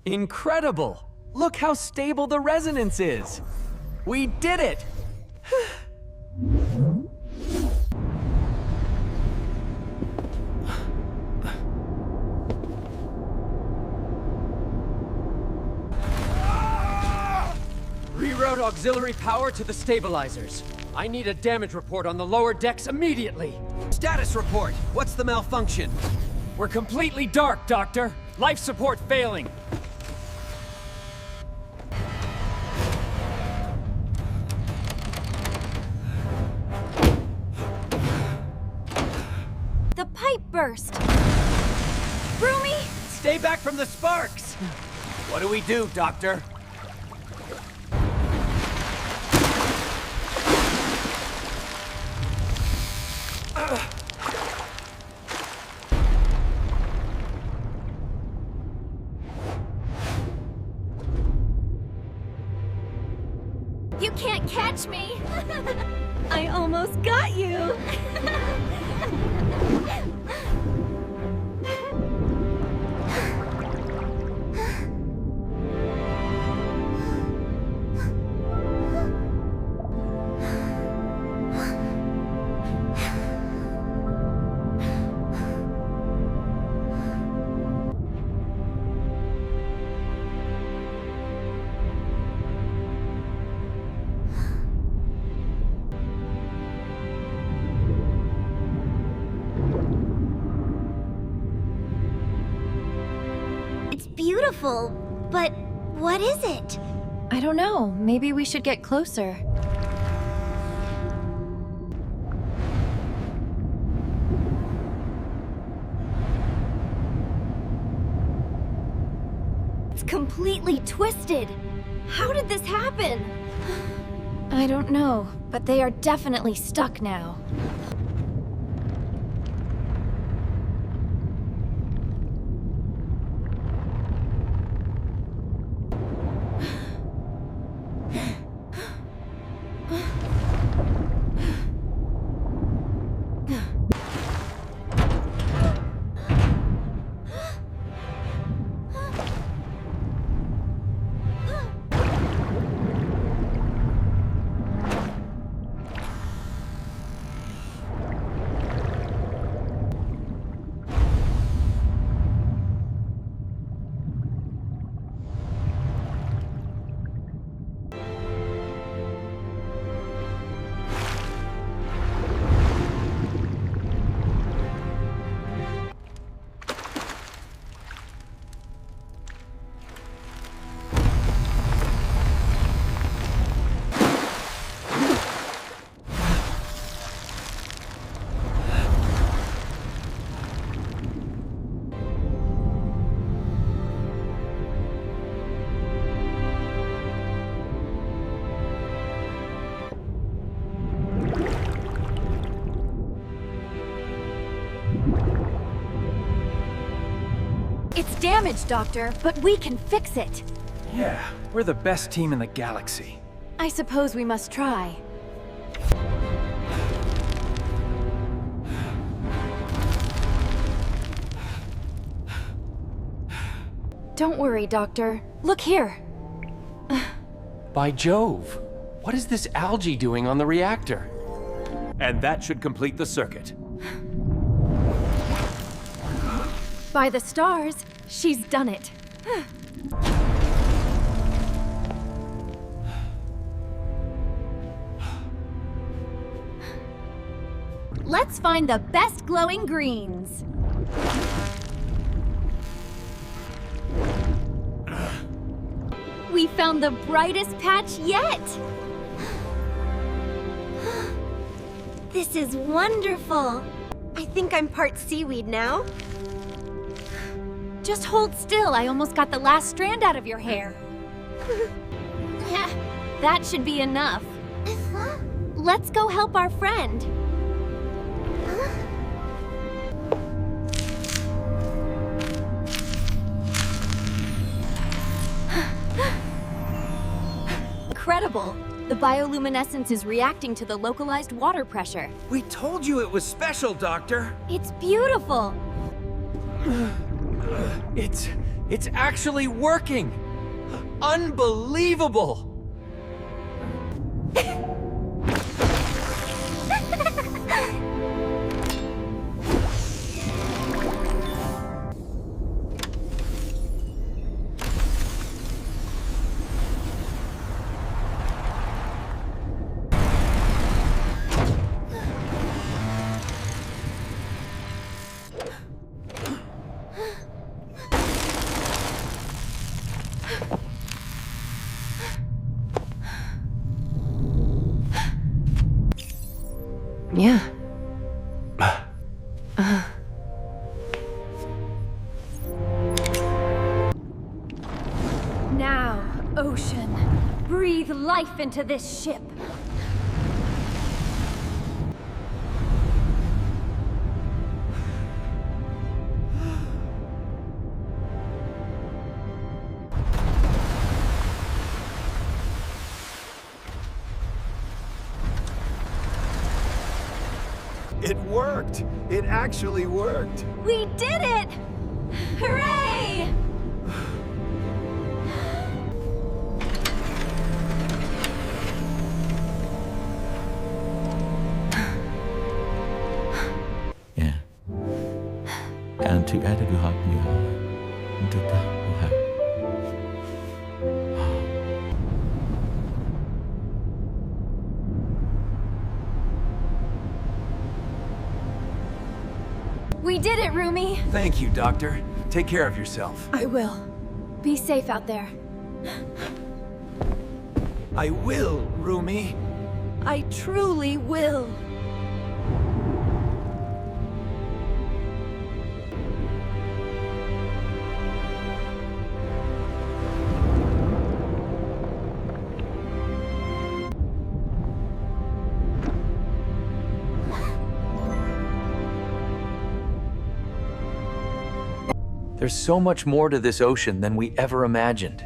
Incredible! Look how stable the resonance is! We did it! Reroute auxiliary power to the stabilizers. I need a damage report on the lower decks immediately. Status report. What's the malfunction? We're completely dark, Doctor. Life support failing. The pipe burst. Rumi! Stay back from the sparks! What do we do, Doctor? You can't catch me! I almost got you! Beautiful, but what is it? I don't know. Maybe we should get closer. It's completely twisted. How did this happen? I don't know, but they are definitely stuck now. It's damaged, Doctor, but we can fix it. Yeah, we're the best team in the galaxy. I suppose we must try. Don't worry, Doctor. Look here. By Jove! What is this algae doing on the reactor? And that should complete the circuit. By the stars, she's done it. Let's find the best glowing greens. We found the brightest patch yet! This is wonderful! I think I'm part seaweed now. Just hold still. I almost got the last strand out of your hair. That should be enough. Let's go help our friend. Incredible! The bioluminescence is reacting to the localized water pressure. We told you it was it's It's beautiful. It's actually working! Unbelievable! Yeah. Now, ocean, breathe life into this ship. It worked! It actually worked! We did it! Hooray! Ya. Cantik ada geraknya. Untuk tahu. We did it, Rumi! Thank you, Doctor. Take care of yourself. I will. Be safe out there. I will, Rumi. I truly will. There's so much more to this ocean than we ever imagined.